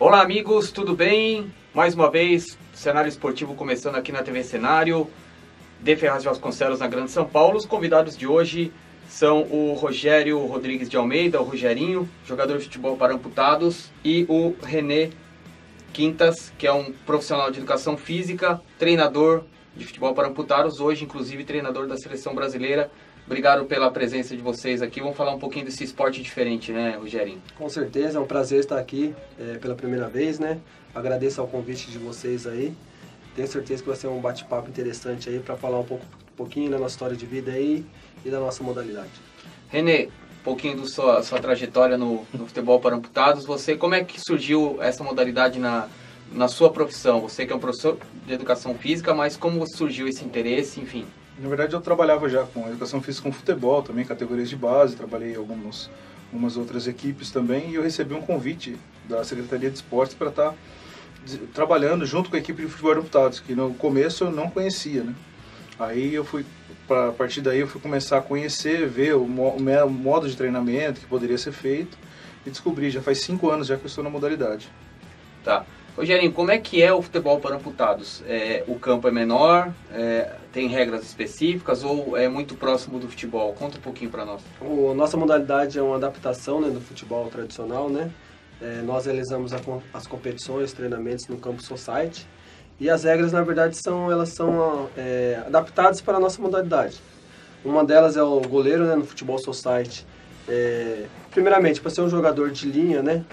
Olá amigos, tudo bem? Mais uma vez, cenário esportivo começando aqui na TV Cenário, de Ferraz de Vasconcelos, na Grande São Paulo. Os convidados de hoje são o Rogério Rodrigues de Almeida, o Rogerinho, jogador de futebol para amputados, e o René Quintas, que é um profissional de educação física, treinador de futebol para amputados, hoje inclusive treinador da Seleção Brasileira. Obrigado pela presença de vocês aqui. Vamos falar um pouquinho desse esporte diferente, né, Rogerinho? Com certeza, é um prazer estar aqui pela primeira vez, né? Agradeço ao convite de vocês aí. Tenho certeza que vai ser um bate-papo interessante aí para falar um pouquinho da nossa história de vida aí e da nossa modalidade. René, um pouquinho da sua trajetória no futebol para amputados. Como é que surgiu essa modalidade na sua profissão? Você que é um professor de educação física, mas como surgiu esse interesse, enfim? Na verdade, eu trabalhava já com educação física, com futebol, também categorias de base, trabalhei em algumas outras equipes também, e eu recebi um convite da Secretaria de Esportes para estar trabalhando junto com a equipe de futebol de amputados, que no começo eu não conhecia, né? Aí a partir daí eu fui começar a conhecer, ver o modo de treinamento que poderia ser feito, e descobri, já faz 5 anos já que eu estou na modalidade. Tá. Rogerinho, como é que é o futebol para amputados? O campo é menor, tem regras específicas ou é muito próximo do futebol? Conta um pouquinho para nós. Nossa modalidade é uma adaptação, né, do futebol tradicional, né? Nós realizamos as competições, treinamentos no campo society, e as regras, na verdade, são adaptadas para a nossa modalidade. Uma delas é o goleiro, né, no futebol society. Primeiramente, para ser um jogador de linha, né,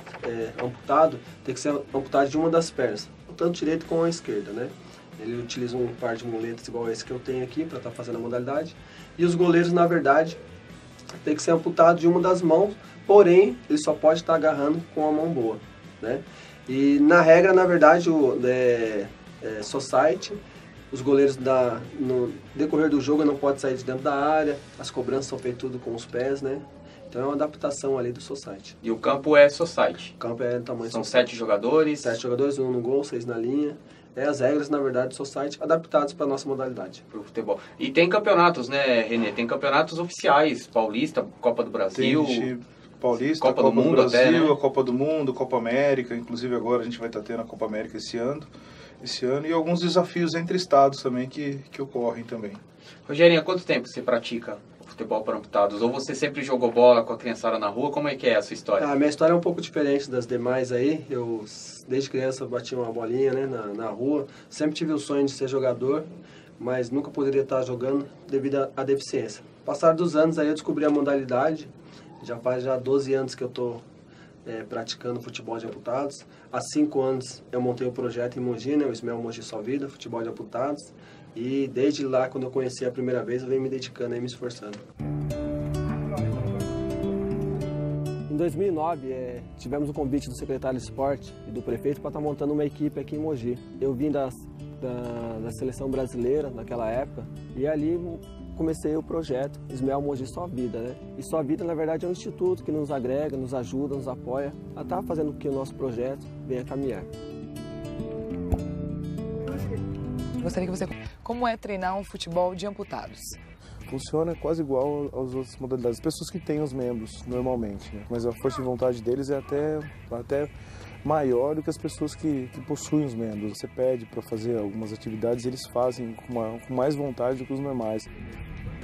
amputado, tem que ser amputado de uma das pernas, tanto direito como a esquerda, né? Ele utiliza um par de muletas igual esse que eu tenho aqui para estar fazendo a modalidade. E os goleiros, na verdade, tem que ser amputado de uma das mãos, porém, ele só pode estar agarrando com a mão boa, né? E na regra, na verdade, society, os goleiros no decorrer do jogo não podem sair de dentro da área, as cobranças são feitas tudo com os pés, né? Então é uma adaptação ali do society. E o campo é society? O campo é do tamanho São society. 7 jogadores? 7 jogadores, 1 no gol, 6 na linha. As regras, na verdade, do society adaptadas para a nossa modalidade. Para o futebol. E tem campeonatos, né, René? Tem campeonatos oficiais, Paulista, Copa do Brasil... Tem Paulista, Copa do Mundo Brasil, até, né? A Copa do Mundo, Copa América, inclusive agora a gente vai estar tendo a Copa América esse ano, e alguns desafios entre estados também que ocorrem também. Rogerinho, há quanto tempo você pratica o futebol para amputados? Ou você sempre jogou bola com a criançada na rua? Como é que é essa história? A minha história é um pouco diferente das demais aí. Eu, desde criança, bati uma bolinha, né, na rua. Sempre tive o sonho de ser jogador, mas nunca poderia estar jogando devido à deficiência. Passar dos anos aí eu descobri a modalidade. Já faz 12 anos que eu estou praticando futebol de amputados. Há 5 anos eu montei o projeto em Mogi, né, o Ismael Mogi Sua Vida, futebol de amputados. E desde lá, quando eu conheci a primeira vez, eu venho me dedicando e me esforçando. Em 2009, tivemos o convite do secretário de esporte e do prefeito para estar montando uma equipe aqui em Mogi. Eu vim da Seleção Brasileira naquela época e ali comecei o projeto Ismael Mogi Sua Vida, né? E Sua Vida, na verdade, é um instituto que nos agrega, nos ajuda, nos apoia a estar fazendo com que o nosso projeto venha caminhar. Gostaria que você... Como é treinar um futebol de amputados? Funciona quase igual às outras modalidades. As pessoas que têm os membros, normalmente, né? Mas a força de vontade deles é até maior do que as pessoas que possuem os membros. Você pede para fazer algumas atividades e eles fazem com mais vontade do que os normais.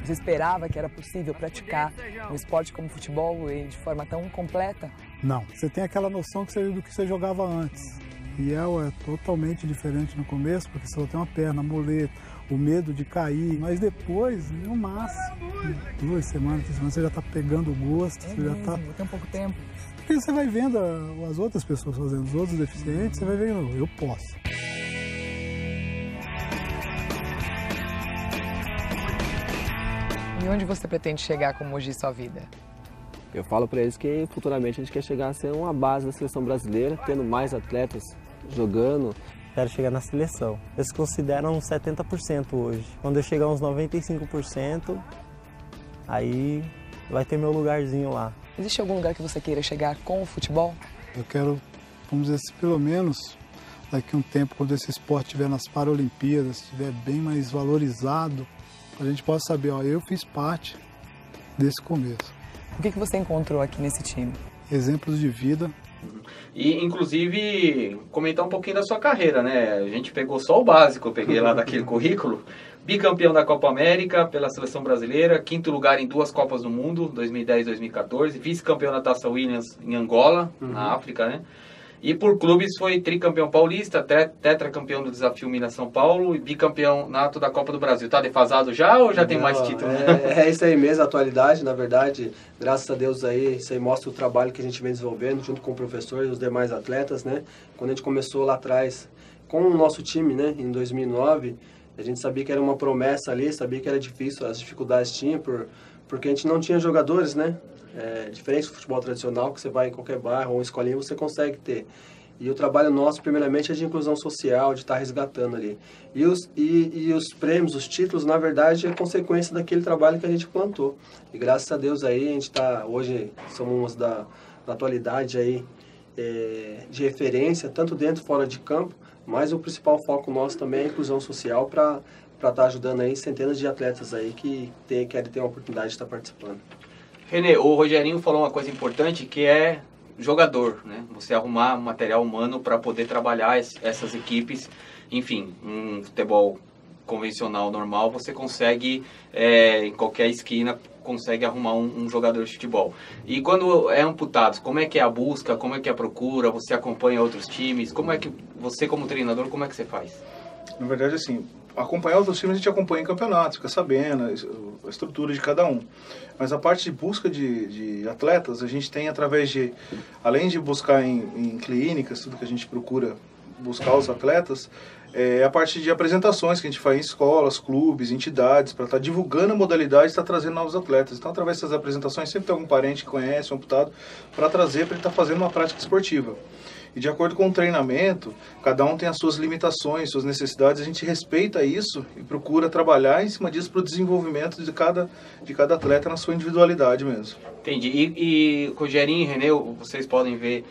Você esperava que era possível praticar um esporte como futebol de forma tão completa? Não. Você tem aquela noção do que você jogava antes. E é totalmente diferente no começo, porque você só tem uma perna, muleta, o medo de cair. Mas depois, no máximo, 2 semanas, 3 semanas, você já está pegando o gosto. Você já tá... Tem pouco tempo. Porque você vai vendo as outras pessoas fazendo, os outros deficientes, você vai vendo, eu posso. E onde você pretende chegar com o Mogi Sua Vida? Eu falo para eles que futuramente a gente quer chegar a ser uma base da seleção brasileira, tendo mais atletas jogando. Quero chegar na seleção. Eles consideram 70% hoje. Quando eu chegar uns 95%, aí vai ter meu lugarzinho lá. Existe algum lugar que você queira chegar com o futebol? Eu quero, vamos dizer assim, pelo menos daqui a um tempo, quando esse esporte estiver nas Paralimpíadas, estiver bem mais valorizado, a gente possa saber, ó, eu fiz parte desse começo. O que você encontrou aqui nesse time? Exemplos de vida, E, inclusive, comentar um pouquinho da sua carreira, né? A gente pegou só o básico, eu peguei lá daquele currículo. Bicampeão da Copa América pela seleção brasileira, 5º lugar em 2 Copas do Mundo, 2010 e 2014, vice-campeão da Taça Williams em Angola, na África, né? E por clubes foi tricampeão paulista, tetracampeão do Desafio Minas São Paulo e bicampeão nato da Copa do Brasil. Tá defasado já ou já tem mais títulos? É isso aí mesmo, a atualidade, na verdade, graças a Deus aí, isso aí mostra o trabalho que a gente vem desenvolvendo junto com o professor e os demais atletas, né? Quando a gente começou lá atrás com o nosso time, né, em 2009, a gente sabia que era uma promessa ali, sabia que era difícil, as dificuldades tinha, porque a gente não tinha jogadores, né? Diferente do futebol tradicional, que você vai em qualquer bairro ou uma escolinha, você consegue ter. E o trabalho nosso, primeiramente, é de inclusão social, de estar resgatando ali. E os prêmios, os títulos, na verdade, é consequência daquele trabalho que a gente plantou. E graças a Deus aí, a gente está, hoje, somos da atualidade aí, de referência, tanto dentro e fora de campo, mas o principal foco nosso também é a inclusão social para estar ajudando aí centenas de atletas aí que querem ter uma oportunidade de estar participando. Renê, o Rogerinho falou uma coisa importante que é jogador, né? Você arrumar material humano para poder trabalhar essas equipes. Enfim, um futebol convencional, normal, você consegue, em qualquer esquina, consegue arrumar um jogador de futebol. E quando é amputado, como é que é a busca, como é que é a procura, você acompanha outros times, como é que você como treinador, como é que você faz? Na verdade, assim, acompanhar outros times a gente acompanha em campeonatos, fica sabendo a estrutura de cada um. Mas a parte de busca de atletas, a gente tem através de, além de buscar em clínicas, tudo que a gente procura buscar os atletas, a parte de apresentações que a gente faz em escolas, clubes, entidades, para estar divulgando a modalidade e estar trazendo novos atletas. Então, através dessas apresentações, sempre tem algum parente que conhece, um amputado, para trazer, para ele estar fazendo uma prática esportiva. E de acordo com o treinamento, cada um tem as suas limitações, suas necessidades, a gente respeita isso e procura trabalhar em cima disso para o desenvolvimento de cada atleta na sua individualidade mesmo. Entendi. E Rogerinho e Renê, vocês podem ver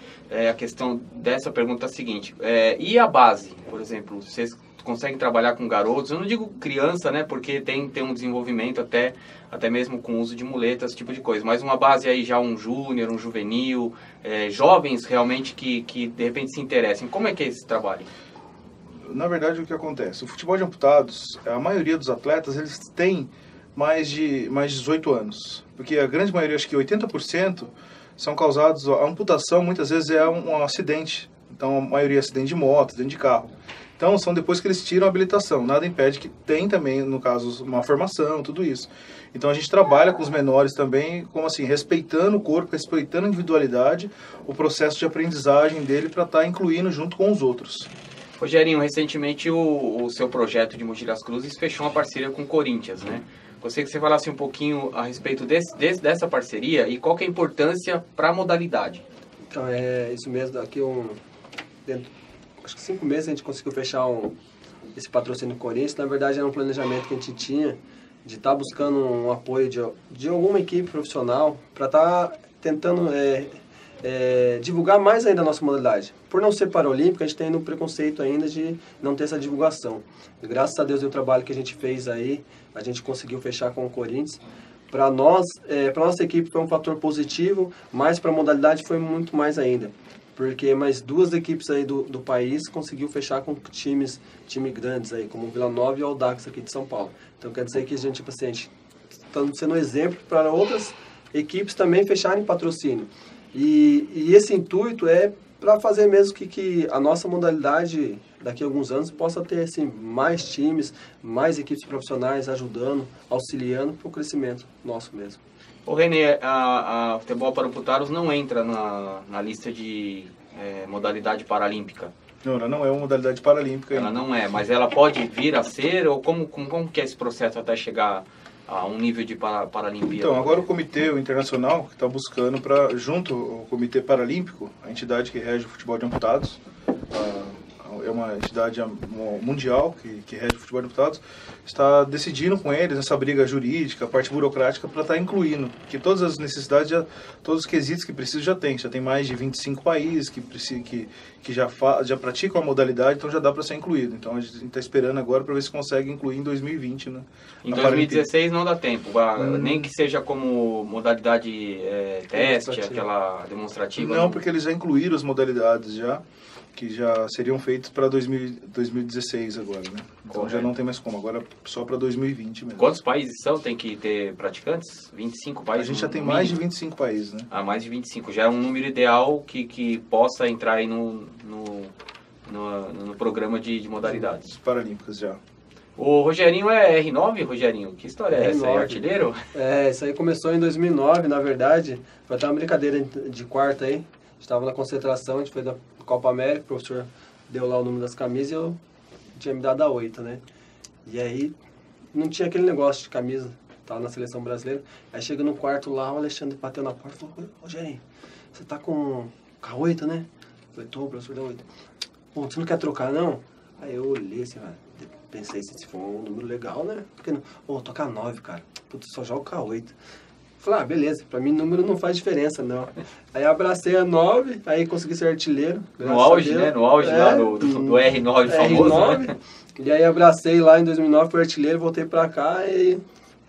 a questão dessa pergunta seguinte. E a base, por exemplo, vocês conseguem trabalhar com garotos? Eu não digo criança, né, porque tem um desenvolvimento até mesmo com o uso de muletas, esse tipo de coisa. Mas uma base aí já um júnior, um juvenil, jovens realmente que de repente se interessem. Como é que é esse trabalho? Na verdade, o que acontece? O futebol de amputados, a maioria dos atletas, eles têm mais de 18 anos. Porque a grande maioria, acho que 80%, são causados... A amputação, muitas vezes, é um acidente. Então, a maioria é acidente de moto, acidente de carro. Então, são depois que eles tiram a habilitação. Nada impede que tem também, no caso, uma formação, tudo isso. Então, a gente trabalha com os menores também, como assim, respeitando o corpo, respeitando a individualidade, o processo de aprendizagem dele para estar incluindo junto com os outros. Rogerinho, recentemente o seu projeto de Mogi das Cruzes fechou uma parceria com o Corinthians, né? Gostaria que você falasse um pouquinho a respeito dessa parceria e qual que é a importância para a modalidade. Então, é isso mesmo. Daqui acho que 5 meses a gente conseguiu fechar esse patrocínio do Corinthians. Na verdade, era um planejamento que a gente tinha de estar buscando um apoio de alguma equipe profissional para estar tentando divulgar mais ainda a nossa modalidade. Por não ser paralímpica, a gente tem no preconceito ainda de não ter essa divulgação. E graças a Deus, o trabalho que a gente fez aí, a gente conseguiu fechar com o Corinthians. Para nós, para nossa equipe foi um fator positivo, mas para a modalidade foi muito mais ainda. Porque mais 2 equipes aí do país conseguiu fechar com times grandes aí, como o Vila Nova e o Audax aqui de São Paulo. Então quer dizer que a gente está sendo um exemplo para outras equipes também fecharem patrocínio. E esse intuito é para fazer mesmo que a nossa modalidade daqui a alguns anos possa ter assim, mais times, mais equipes profissionais ajudando, auxiliando para o crescimento nosso mesmo. O Renê, a futebol para amputados não entra na lista de modalidade paralímpica. Não, ela não é uma modalidade paralímpica. Ela não é, mas ela pode vir a ser, ou como que é esse processo até chegar a um nível de Paralimpíada? Então, agora o Comitê Internacional que está buscando, junto ao Comitê Paralímpico, a entidade que rege o futebol de amputados, é é uma entidade mundial que rege o futebol de deputados, está decidindo com eles essa briga jurídica, a parte burocrática, para estar incluindo, porque todas as necessidades, todos os quesitos que precisam já tem mais de 25 países que já praticam a modalidade, então já dá para ser incluído. Então a gente está esperando agora para ver se consegue incluir em 2020, né? Em 2016 não dá tempo, nem que seja como modalidade teste, aquela demonstrativa. Não, porque eles já incluíram as modalidades que já seriam feitas para 2016 agora, né? Então já não tem mais como, agora só para 2020 mesmo. Quantos países tem que ter praticantes? 25 países? A gente já tem mais de 25 países, né? Mais de 25, já é um número ideal que possa entrar aí no programa de modalidades. Paralímpicas já. O Rogerinho é R9, Rogerinho? Que história é essa? É artilheiro? Isso aí começou em 2009, na verdade. Foi até uma brincadeira de quarta aí. Estava na concentração, a gente foi da Copa América, o professor deu lá o número das camisas e eu tinha me dado a 8, né? E aí não tinha aquele negócio de camisa, tava na seleção brasileira. Aí chega no quarto lá, o Alexandre bateu na porta e falou: Rogerinho, você tá com a 8, né? Eu falei: tô, professor, dá 8. Pô, você não quer trocar não? Aí eu olhei assim, pensei, se for um número legal, né? Porque não, tô com a 9, cara. Putz, só jogo com a 8. Falei: beleza, pra mim número não faz diferença, não. Aí abracei a 9, aí consegui ser artilheiro. No auge, né? No auge lá do R9 famoso, R9, né? E aí abracei lá em 2009, fui artilheiro, voltei pra cá e...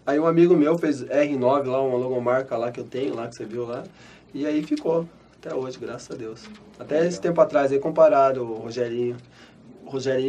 Aí um amigo meu fez R9 lá, uma logomarca lá que eu tenho, lá que você viu lá. E aí ficou, até hoje, graças a Deus. Até esse tempo atrás, aí compararam o Rogerinho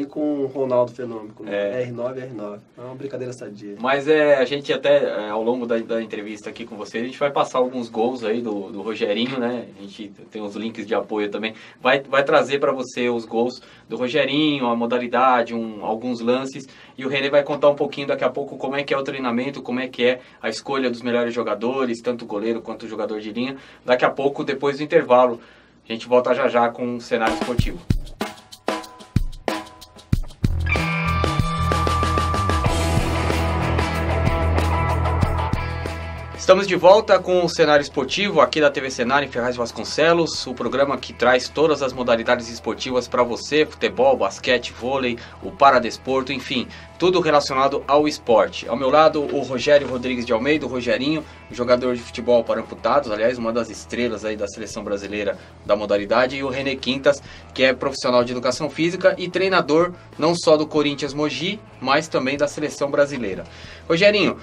com o Ronaldo Fenômeno, R9 e R9. É uma brincadeira sadia. Mas a gente até, ao longo da entrevista aqui com você, a gente vai passar alguns gols aí do Rogerinho, né? A gente tem os links de apoio também. Vai trazer para você os gols do Rogerinho, a modalidade, alguns lances. E o René vai contar um pouquinho daqui a pouco como é que é o treinamento, como é que é a escolha dos melhores jogadores, tanto o goleiro quanto o jogador de linha. Daqui a pouco, depois do intervalo, a gente volta já com o cenário esportivo. Estamos de volta com o cenário esportivo aqui da TV Cenário em Ferraz de Vasconcelos, o programa que traz todas as modalidades esportivas para você, futebol, basquete, vôlei, o paradesporto, enfim, tudo relacionado ao esporte. Ao meu lado, o Rogério Rodrigues de Almeida, o Rogerinho, jogador de futebol para amputados, aliás, uma das estrelas aí da seleção brasileira da modalidade, e o René Quintas, que é profissional de educação física e treinador não só do Corinthians Mogi, mas também da seleção brasileira. Rogerinho,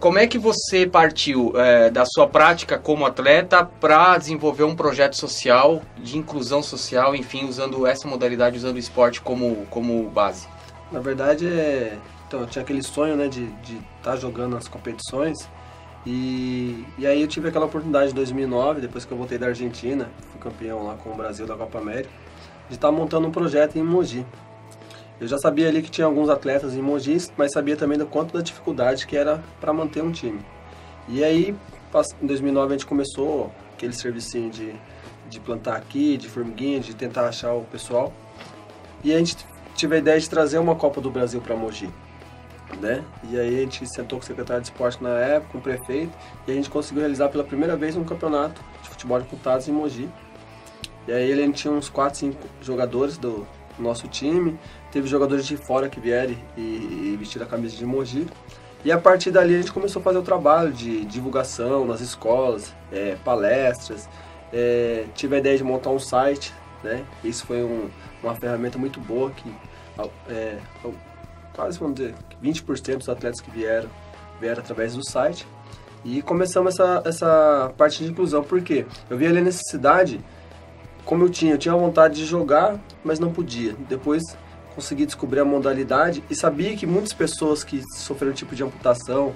como é que você partiu da sua prática como atleta para desenvolver um projeto social, de inclusão social, enfim, usando essa modalidade, usando o esporte como base? Na verdade, então, eu tinha aquele sonho, né, de estar jogando nas competições e aí eu tive aquela oportunidade em 2009, depois que eu voltei da Argentina, fui campeão lá com o Brasil da Copa América, de estar montando um projeto em Mogi. Eu já sabia ali que tinha alguns atletas em Mogi, mas sabia também do quanto da dificuldade que era para manter um time. E aí, em 2009, a gente começou aquele servicinho de plantar aqui, de formiguinha, de tentar achar o pessoal. E a gente tive a ideia de trazer uma Copa do Brasil para Mogi, né? E aí a gente sentou com o secretário de esporte na época, com o prefeito, e a gente conseguiu realizar pela primeira vez um campeonato de futebol de amputados em Mogi. E aí a gente tinha uns 4, 5 jogadores do nosso time, teve jogadores de fora que vieram e vestiram a camisa de Mogi. E a partir dali a gente começou a fazer o trabalho de divulgação nas escolas, palestras, tive a ideia de montar um site, né? Isso foi uma ferramenta muito boa que quase, vamos dizer, 20% dos atletas que vieram através do site. E começamos essa parte de inclusão, porque eu vi ali a necessidade, como eu tinha vontade de jogar, mas não podia. Depois consegui descobrir a modalidade e sabia que muitas pessoas que sofreram tipo de amputação,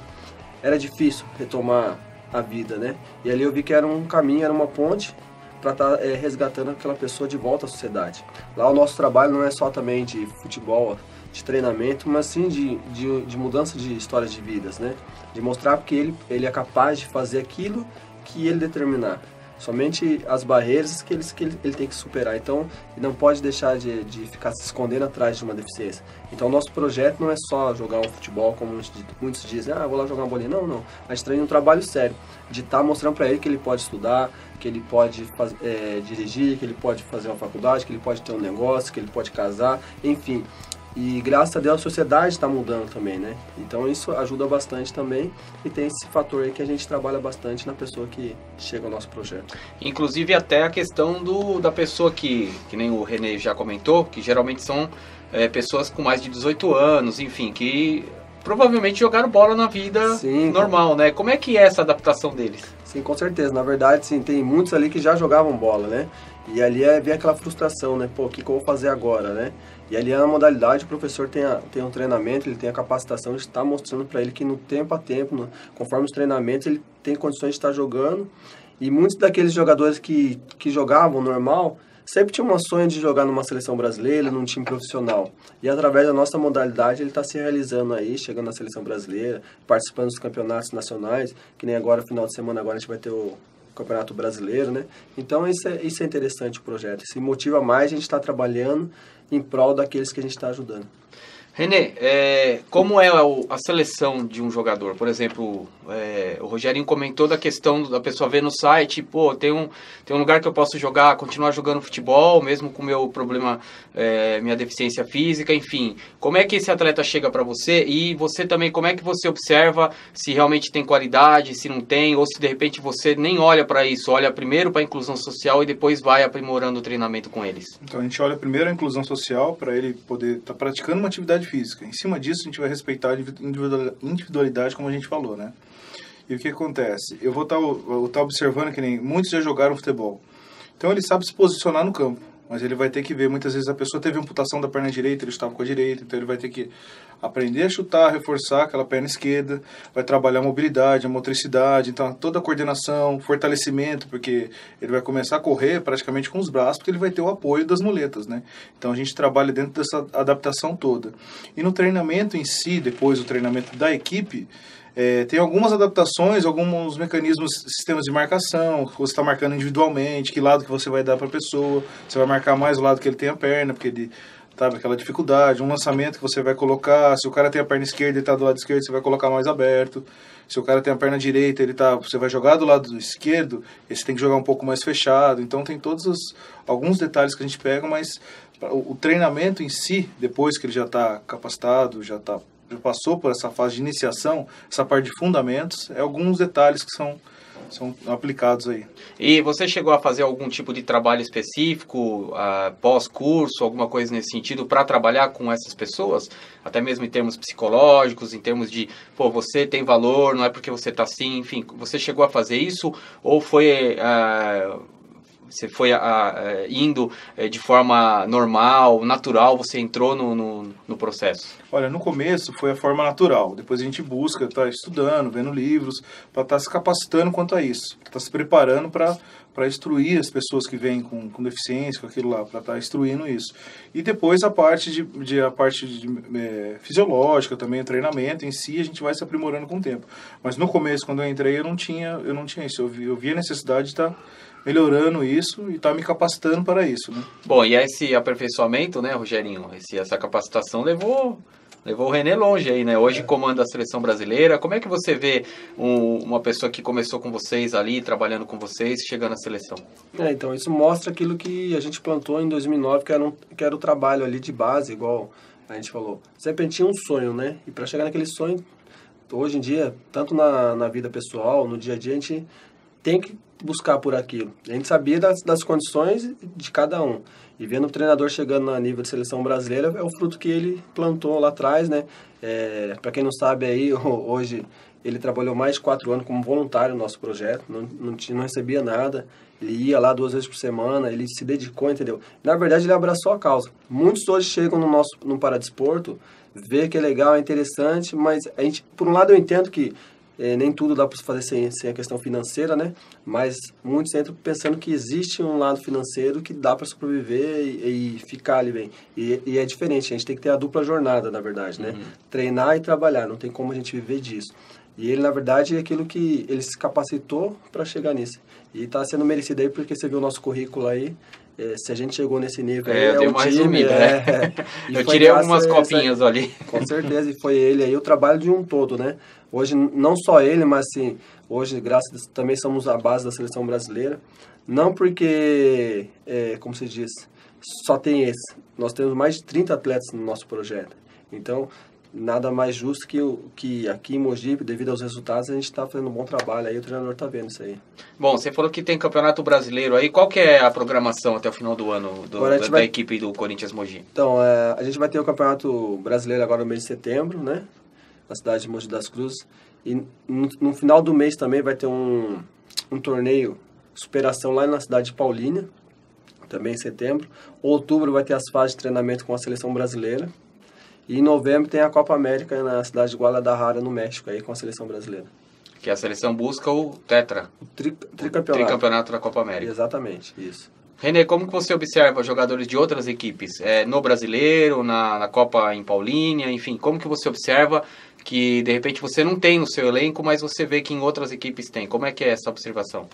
era difícil retomar a vida, né? E ali eu vi que era um caminho, era uma ponte para estar resgatando aquela pessoa de volta à sociedade. Lá o nosso trabalho não é só também de futebol, de treinamento, mas sim de mudança de histórias de vidas, né? De mostrar que ele é capaz de fazer aquilo que ele determinar. Somente as barreiras que ele tem que superar. Então, ele não pode deixar de ficar se escondendo atrás de uma deficiência. Então, o nosso projeto não é só jogar um futebol, como muitos dizem, vou lá jogar uma bolinha. Não. A gente treina um trabalho sério, de estar mostrando para ele que ele pode estudar, que ele pode dirigir, que ele pode fazer uma faculdade, que ele pode ter um negócio, que ele pode casar, enfim. E graças a Deus a sociedade está mudando também, né? Então isso ajuda bastante também e tem esse fator aí que a gente trabalha bastante na pessoa que chega ao nosso projeto. Inclusive até a questão da pessoa que nem o René já comentou, que geralmente são pessoas com mais de 18 anos, enfim, que provavelmente jogaram bola na vida normal, né? Como é que é essa adaptação deles? Sim, com certeza. Na verdade, sim, tem muitos ali que já jogavam bola, né? E ali vem aquela frustração, né? Pô, o que eu vou fazer agora, né? E ali na modalidade o professor tem um treinamento, ele tem a capacitação de estar mostrando para ele que no tempo a tempo, conforme os treinamentos, ele tem condições de estar jogando. E muitos daqueles jogadores que jogavam normal, sempre tinha um sonho de jogar numa seleção brasileira, num time profissional. E através da nossa modalidade ele está se realizando aí, chegando na seleção brasileira, participando dos campeonatos nacionais, que nem agora, final de semana, agora a gente vai ter o Campeonato Brasileiro, né? Então isso é interessante o projeto, isso motiva mais a gente estar trabalhando em prol daqueles que a gente está ajudando. René, como é a seleção de um jogador? Por exemplo, o Rogerinho comentou da questão da pessoa ver no site, pô, tem um lugar que eu posso continuar jogando futebol, mesmo com o meu problema, minha deficiência física, enfim. Como é que esse atleta chega para você? E você também, como é que você observa se realmente tem qualidade, se não tem, ou se de repente você nem olha para isso, olha primeiro para a inclusão social e depois vai aprimorando o treinamento com eles? Então a gente olha primeiro a inclusão social para ele poder estar praticando uma atividade física. Em cima disso, a gente vai respeitar a individualidade, como a gente falou, né? E o que acontece? Eu vou estar observando que nem muitos já jogaram futebol. Então, ele sabe se posicionar no campo, mas ele vai ter que ver, muitas vezes a pessoa teve amputação da perna direita, ele estava com a direita, então ele vai ter que aprender a chutar, reforçar aquela perna esquerda, vai trabalhar a mobilidade, a motricidade, então toda a coordenação, fortalecimento, porque ele vai começar a correr praticamente com os braços, porque ele vai ter o apoio das muletas, né? Então a gente trabalha dentro dessa adaptação toda. E no treinamento em si, depois do treinamento da equipe, tem algumas adaptações, alguns mecanismos, sistemas de marcação, você está marcando individualmente, que lado que você vai dar para a pessoa, você vai marcar mais o lado que ele tem a perna, porque ele sabe aquela dificuldade, um lançamento que você vai colocar, se o cara tem a perna esquerda, ele está do lado esquerdo, você vai colocar mais aberto, se o cara tem a perna direita, você vai jogar do lado esquerdo, você tem que jogar um pouco mais fechado, então tem alguns detalhes que a gente pega, mas o treinamento em si, depois que ele já está capacitado, já passou por essa fase de iniciação, essa parte de fundamentos, alguns detalhes que são aplicados aí. E você chegou a fazer algum tipo de trabalho específico, pós-curso, alguma coisa nesse sentido, para trabalhar com essas pessoas? Até mesmo em termos psicológicos, em termos de, você tem valor, não é porque você está assim, enfim, você chegou a fazer isso? Ou foi... você foi indo de forma normal, natural, você entrou no processo? Olha, no começo foi a forma natural. Depois a gente busca, está estudando, vendo livros, para estar se capacitando quanto a isso. Está se preparando para instruir as pessoas que vêm com deficiência, com aquilo lá, para estar instruindo isso. E depois a parte fisiológica também, o treinamento em si, a gente vai se aprimorando com o tempo. Mas no começo, quando eu entrei, eu não tinha isso. Eu vi a necessidade de estar melhorando isso e estar me capacitando para isso, né? Bom, e esse aperfeiçoamento, né, Rogerinho? Essa capacitação levou o René longe aí, né? Hoje comanda a seleção brasileira. Como é que você vê uma pessoa que começou com vocês ali, trabalhando com vocês, chegando à seleção? Então, isso mostra aquilo que a gente plantou em 2009, que era o trabalho ali de base, igual a gente falou. Sempre a gente tinha um sonho, né? E para chegar naquele sonho, hoje em dia, tanto na vida pessoal, no dia a dia, a gente tem que buscar por aquilo. A gente sabia das condições de cada um. E vendo o treinador chegando a nível de seleção brasileira, é o fruto que ele plantou lá atrás, né? Para quem não sabe aí, hoje ele trabalhou mais de 4 anos como voluntário no nosso projeto, não recebia nada, ele ia lá 2 vezes por semana, ele se dedicou, entendeu? Na verdade, ele abraçou a causa. Muitos hoje chegam no Paradesporto, vê que é legal, é interessante, mas a gente, por um lado eu entendo que nem tudo dá para fazer sem a questão financeira, né? Mas muitos entram pensando que existe um lado financeiro que dá para sobreviver e ficar ali bem. E é diferente, a gente tem que ter a dupla jornada, na verdade, né? Treinar e trabalhar, não tem como a gente viver disso. E ele, na verdade, é aquilo que ele se capacitou para chegar nisso. E está sendo merecido aí, porque você viu o nosso currículo aí, se a gente chegou nesse nível aí, eu dei uma resumida, né? Eu tirei algumas copinhas ali. Com certeza, e foi ele aí, o trabalho de um todo, né? Hoje, não só ele, mas assim, hoje, graças a também somos a base da seleção brasileira. Não porque, como se diz, só tem esse. Nós temos mais de 30 atletas no nosso projeto. Então, nada mais justo que aqui em Mogi, devido aos resultados, a gente está fazendo um bom trabalho aí, o treinador está vendo isso aí. Bom, você falou que tem Campeonato Brasileiro aí, qual que é a programação até o final do ano da equipe do Corinthians Mogi? Então, a gente vai ter o Campeonato Brasileiro agora no mês de setembro, né, na cidade de Mogi das Cruzes, e no final do mês também vai ter um torneio superação lá na cidade de Paulínia, também em setembro. Outubro vai ter as fases de treinamento com a seleção brasileira. E em novembro tem a Copa América na cidade de Guadalajara, no México, aí com a seleção brasileira. Que a seleção busca o tetra. O tricampeonato. Tricampeonato da Copa América. Exatamente, isso. René, como que você observa jogadores de outras equipes? No Brasileiro, na Copa em Paulínia, enfim, como que você observa que de repente você não tem no seu elenco, mas você vê que em outras equipes tem? Como é que é essa observação?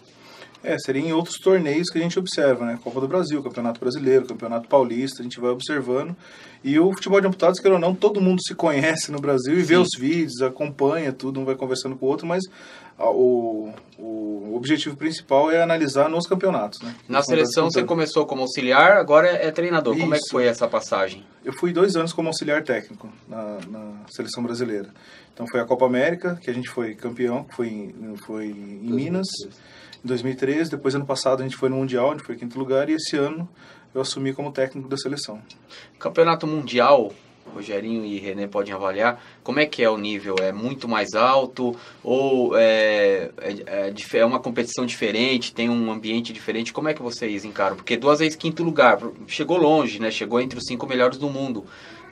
Seria em outros torneios que a gente observa, né? Copa do Brasil, Campeonato Brasileiro, Campeonato Paulista, a gente vai observando. E o futebol de amputados, quer ou não, todo mundo se conhece no Brasil e vê os vídeos, acompanha tudo, um vai conversando com o outro, mas o objetivo principal é analisar nos campeonatos, né? Na seleção você começou como auxiliar, agora é treinador. Isso. Como é que foi essa passagem? Eu fui 2 anos como auxiliar técnico na seleção brasileira. Então foi a Copa América, que a gente foi campeão, foi em Minas. Em 2013, depois ano passado a gente foi no Mundial, a gente foi em 5º lugar, e esse ano eu assumi como técnico da seleção. Campeonato Mundial, Rogerinho e René podem avaliar, como é que é o nível? É muito mais alto ou é uma competição diferente, tem um ambiente diferente? Como é que vocês encaram? Porque 2 vezes 5º lugar, chegou longe, né? Chegou entre os 5 melhores do mundo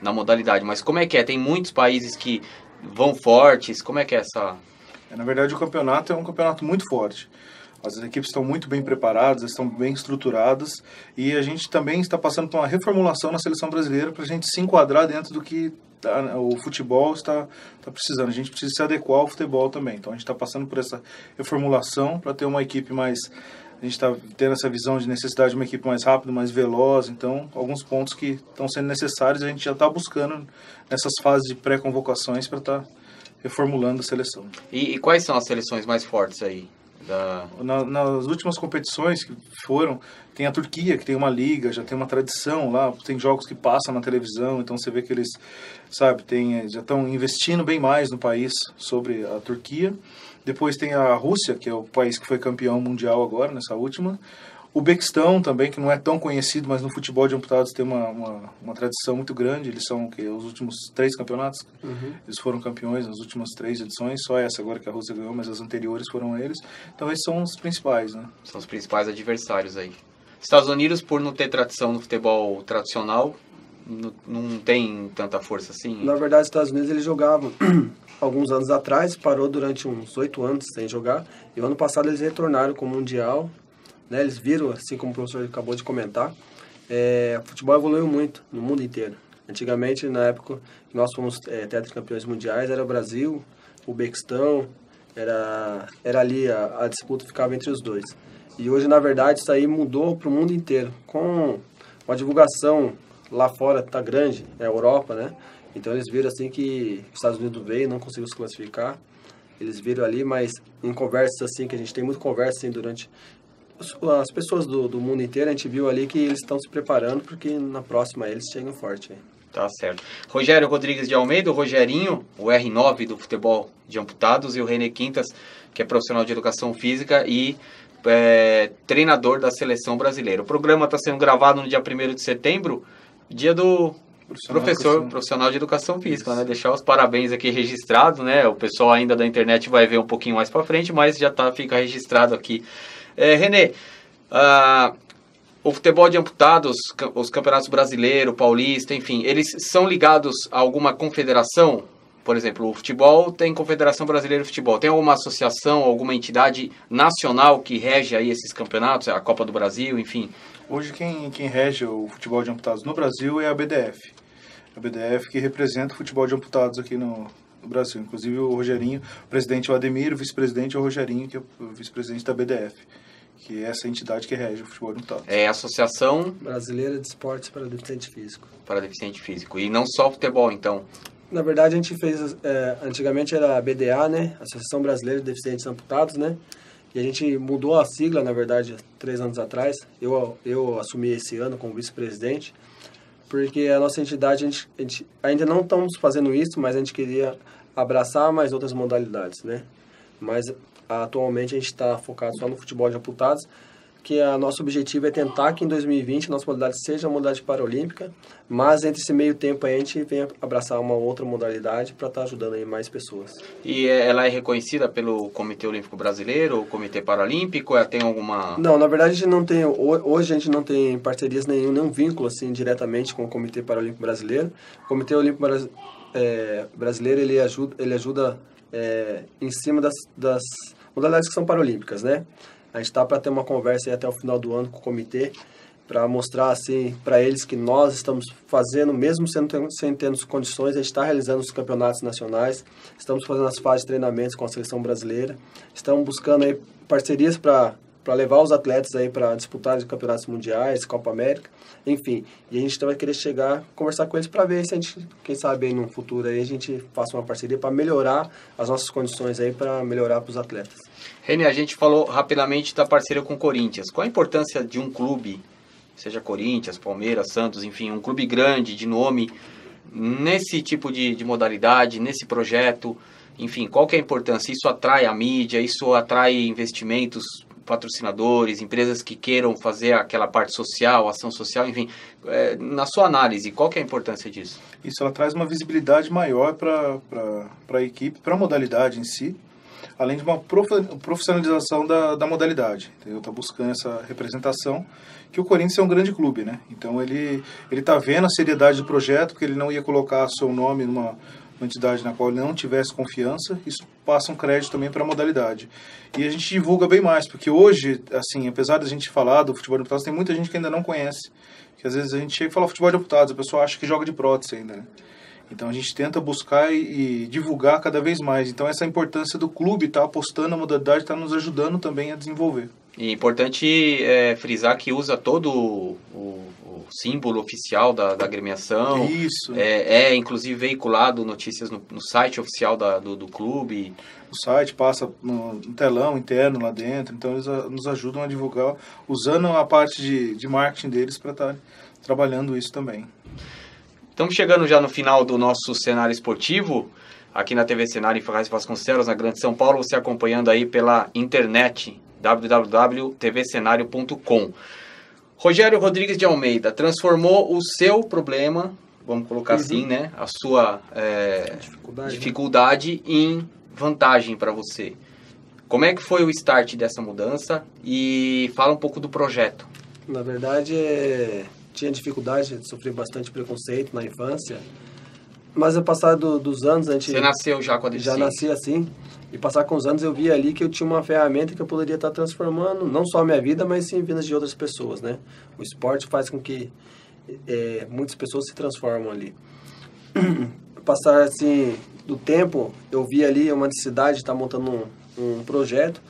na modalidade, mas como é que é? Tem muitos países que vão fortes, como é que é essa... Na verdade o campeonato é um campeonato muito forte. As equipes estão muito bem preparadas, estão bem estruturadas, e a gente também está passando por uma reformulação na seleção brasileira para a gente se enquadrar dentro do que o futebol está precisando. A gente precisa se adequar ao futebol também. Então a gente está passando por essa reformulação para ter uma equipe mais... A gente está tendo essa visão de necessidade de uma equipe mais rápida, mais veloz. Então, alguns pontos que estão sendo necessários a gente já está buscando nessas fases de pré-convocações para estar reformulando a seleção. E quais são as seleções mais fortes aí? Nas últimas competições que foram, tem a Turquia, que tem uma liga, já tem uma tradição lá, tem jogos que passam na televisão, então você vê que eles, já estão investindo bem mais no país sobre a Turquia. Depois tem a Rússia, que é o país que foi campeão mundial agora, nessa última. O Uzbequistão também, que não é tão conhecido, mas no futebol de amputados tem uma tradição muito grande. Eles são os últimos 3 campeonatos. Eles foram campeões nas últimas 3 edições. Só essa agora que a Rússia ganhou, mas as anteriores foram eles. Então esses são os principais, né? São os principais adversários aí. Estados Unidos, por não ter tradição no futebol tradicional, não tem tanta força assim? Na verdade, os Estados Unidos eles jogavam alguns anos atrás, parou durante uns 8 anos sem jogar. E o ano passado eles retornaram com o Mundial. Né, eles viram, assim como o professor acabou de comentar, o futebol evoluiu muito no mundo inteiro. Antigamente, na época que nós fomos tetracampeões mundiais, era o Brasil, o Uzbequistão, era ali a disputa ficava entre os dois. E hoje, na verdade, isso aí mudou para o mundo inteiro. Com uma divulgação lá fora tá grande, a Europa, né? Então eles viram assim que os Estados Unidos veio, não conseguiu se classificar. Eles viram ali, mas em conversas assim, que a gente tem muita conversa assim durante... As pessoas do mundo inteiro, a gente viu ali que eles estão se preparando, porque na próxima eles chegam forte. Tá certo. Rogério Rodrigues de Almeida, o Rogerinho, o R9 do futebol de amputados, e o René Quintas, que é profissional de educação física e treinador da seleção brasileira. O programa está sendo gravado no dia 1º de setembro, dia do profissional de educação física, né? Deixar os parabéns aqui registrados, né? O pessoal ainda da internet vai ver um pouquinho mais para frente, mas já fica registrado aqui. René, o futebol de amputados, os campeonatos brasileiro, paulista, enfim, eles são ligados a alguma confederação? Por exemplo, o futebol tem Confederação Brasileira de Futebol. Tem alguma associação, alguma entidade nacional que rege aí esses campeonatos? A Copa do Brasil, enfim? Hoje quem rege o futebol de amputados no Brasil é a BDF. A BDF que representa o futebol de amputados aqui no Brasil. Inclusive o Rogerinho, o presidente é o Ademir, o vice-presidente é o Rogerinho, que é o vice-presidente da BDF, que é essa entidade que rege o futebol adaptado. É a Associação Brasileira de Esportes para Deficiente Físico. Para Deficiente Físico. E não só futebol, então? Na verdade, a gente fez, antigamente era a BDA, né? Associação Brasileira de Deficientes Amputados, né? E a gente mudou a sigla, na verdade, 3 anos atrás. Eu assumi esse ano como vice-presidente, porque a nossa entidade, a gente ainda não estamos fazendo isso, mas a gente queria abraçar mais outras modalidades, né? Mas atualmente a gente está focado só no futebol de amputados, que o nosso objetivo é tentar que em 2020 a nossa modalidade seja a modalidade paralímpica, mas entre esse meio tempo aí a gente vem abraçar uma outra modalidade para estar ajudando aí mais pessoas. E ela é reconhecida pelo Comitê Olímpico Brasileiro, ou Comitê Paralímpico? Tem alguma... Não, na verdade a gente não tem, hoje a gente não tem parcerias nenhum vínculo assim diretamente com o Comitê Paralímpico Brasileiro. O Comitê Olímpico Brasileiro ele ajuda em cima das modalidades que são paralímpicas, né? A gente está para ter uma conversa aí até o final do ano com o comitê, para mostrar assim para eles que nós estamos fazendo, mesmo sem termos condições, a gente está realizando os campeonatos nacionais, estamos fazendo as fases de treinamentos com a seleção brasileira, estamos buscando aí parcerias para levar os atletas aí para disputar os campeonatos mundiais, Copa América, enfim. E a gente vai querer conversar com eles para ver se a gente, quem sabe aí no futuro aí a gente faça uma parceria para melhorar as nossas condições aí, para melhorar para os atletas. Reni, a gente falou rapidamente da parceria com o Corinthians. Qual a importância de um clube, seja Corinthians, Palmeiras, Santos, enfim, um clube grande, de nome, nesse tipo de modalidade, nesse projeto? Enfim, qual que é a importância? Isso atrai a mídia, isso atrai investimentos, patrocinadores, empresas que queiram fazer aquela parte social, ação social, enfim. Na sua análise, qual que é a importância disso? Isso, ela traz uma visibilidade maior para a equipe, para a modalidade em si, além de uma profissionalização da modalidade. Entendeu? Está buscando essa representação, que o Corinthians é um grande clube, né? Então ele está vendo a seriedade do projeto, porque ele não ia colocar seu nome numa entidade na qual ele não tivesse confiança. Isso passa um crédito também para a modalidade. E a gente divulga bem mais, porque hoje, assim, apesar da gente falar do futebol de amputados, tem muita gente que ainda não conhece. Que às vezes a gente chega e fala futebol de amputados, a pessoa acha que joga de prótese ainda, né? Então a gente tenta buscar e divulgar cada vez mais. Então essa importância do clube estar apostando na modalidade está nos ajudando também a desenvolver. E é importante frisar que usa todo o símbolo oficial da agremiação. Isso. Inclusive veiculado notícias no site oficial do clube. O site passa no telão interno lá dentro, então eles nos ajudam a divulgar, usando a parte de marketing deles para estar trabalhando isso também. Estamos chegando já no final do nosso cenário esportivo, aqui na TV Cenário em Ferraz de Vasconcelos, na Grande São Paulo, você acompanhando aí pela internet, www.tvcenario.com. Rogério Rodrigues de Almeida transformou o seu problema, vamos colocar assim, né, a sua dificuldade em vantagem para você. Como é que foi o start dessa mudança? E fala um pouco do projeto. Na verdade, tinha dificuldade, sofri bastante preconceito na infância, mas ao passar dos anos... Você nasceu já com a deficiência? Já nasci assim, e passar com os anos eu vi ali que eu tinha uma ferramenta que eu poderia estar transformando, não só a minha vida, mas sim vidas de outras pessoas, né? O esporte faz com que muitas pessoas se transformam ali. Passar assim do tempo, eu vi ali uma necessidade de estar montando um projeto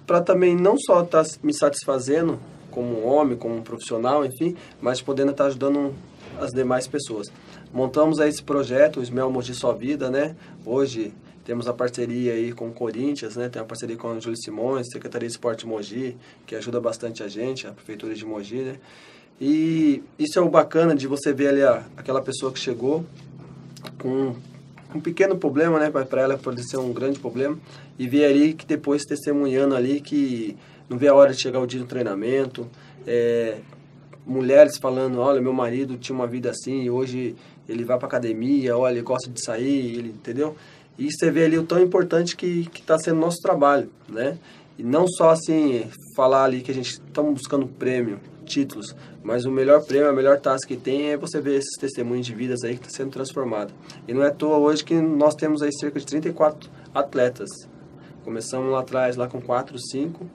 para também não só estar me satisfazendo como homem, como profissional, enfim, mas podendo estar ajudando as demais pessoas. Montamos aí esse projeto, o Ismel Mogi Sua Vida, né? Hoje temos a parceria aí com o Corinthians, né? Tem a parceria com o Júlio Simões, Secretaria de Esporte de Mogi, que ajuda bastante a gente, a Prefeitura de Mogi, né? E isso é o bacana de você ver ali aquela pessoa que chegou com um pequeno problema, né? Para ela pode ser um grande problema, e ver ali que depois testemunhando ali que não vê a hora de chegar o dia do treinamento, mulheres falando, olha, meu marido tinha uma vida assim, e hoje ele vai para academia, olha, ele gosta de sair, entendeu? E você vê ali o tão importante que está sendo o nosso trabalho, né? E não só assim, falar ali que a gente estamos buscando prêmio, títulos, mas o melhor prêmio, a melhor taça que tem é você ver esses testemunhos de vidas aí que está sendo transformado. E não é à toa hoje que nós temos aí cerca de 34 atletas Começamos lá atrás lá com 4, 5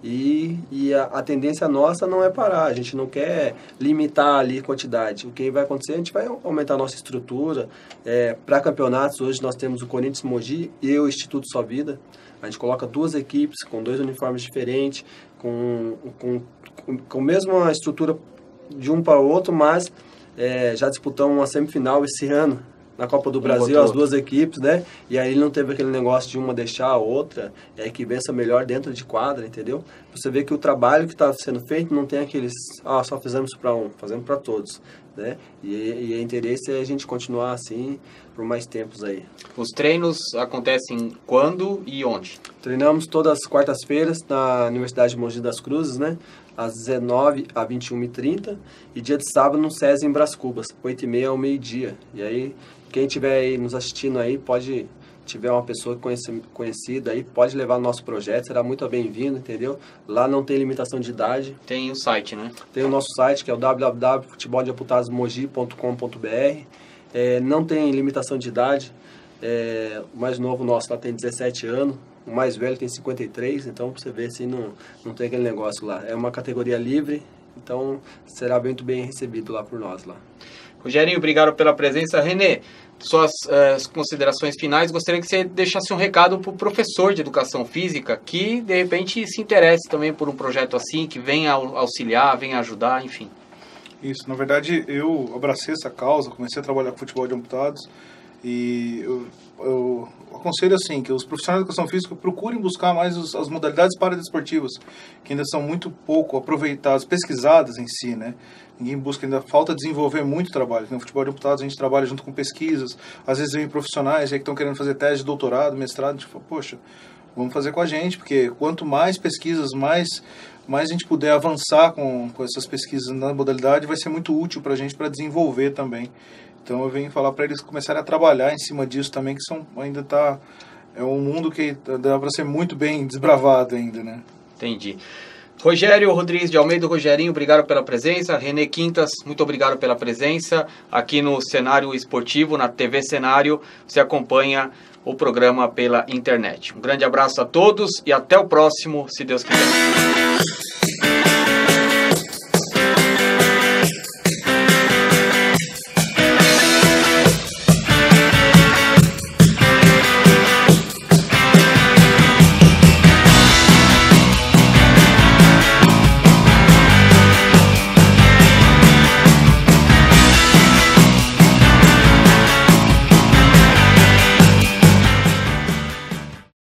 e a tendência nossa não é parar, a gente não quer limitar ali a quantidade. O que vai acontecer, a gente vai aumentar a nossa estrutura. Para campeonatos, hoje nós temos o Corinthians Mogi e o Instituto Sua Vida. A gente coloca 2 equipes com 2 uniformes diferentes, com a mesma estrutura de um para o outro, mas já disputamos uma semifinal esse ano na Copa do Brasil, as 2 equipes, né? E aí não teve aquele negócio de uma deixar a outra, que vença melhor dentro de quadra, entendeu? Você vê que o trabalho que está sendo feito não tem aqueles, só fizemos para um, fazemos para todos, né? E o interesse é a gente continuar assim por mais tempos aí. Os treinos acontecem quando e onde? Treinamos todas as quartas-feiras na Universidade de Mogi das Cruzes, né? Às 19h a 21h30 e dia de sábado no SESI em Brás Cubas, 8h30 ao meio-dia. E aí, quem estiver aí nos assistindo aí, tiver uma pessoa conhecida aí, pode levar o nosso projeto, será muito bem-vindo, entendeu? Lá não tem limitação de idade. Tem o site, né? Tem o nosso site, que é o www.futeboldeamputadosmogi.com.br. Não tem limitação de idade. O mais novo nosso lá tem 17 anos. O mais velho tem 53, então pra você ver assim, não tem aquele negócio lá. É uma categoria livre, então será muito bem recebido lá por nós lá. Rogerinho, obrigado pela presença. René, suas considerações finais, gostaria que você deixasse um recado para o professor de educação física que de repente se interesse também por um projeto assim, que venha auxiliar, venha ajudar, enfim. Isso, na verdade eu abracei essa causa, comecei a trabalhar com futebol de amputados e eu aconselho assim, que os profissionais de educação física procurem buscar mais as modalidades paradesportivas, que ainda são muito pouco aproveitadas, pesquisadas em si, né? Ninguém busca, ainda falta desenvolver muito trabalho. No futebol de amputados a gente trabalha junto com pesquisas, às vezes vem profissionais aí que estão querendo fazer tese de doutorado, mestrado, a gente fala, poxa, vamos fazer com a gente, porque quanto mais pesquisas, mais a gente puder avançar com essas pesquisas na modalidade, vai ser muito útil para a gente para desenvolver também. Então eu venho falar para eles começarem a trabalhar em cima disso também, que é um mundo que dá para ser muito bem desbravado ainda, né? Entendi. Rogério Rodrigues de Almeida, Rogerinho, obrigado pela presença. René Quintas, muito obrigado pela presença aqui no Cenário Esportivo, na TV Cenário. Você acompanha o programa pela internet. Um grande abraço a todos e até o próximo, se Deus quiser.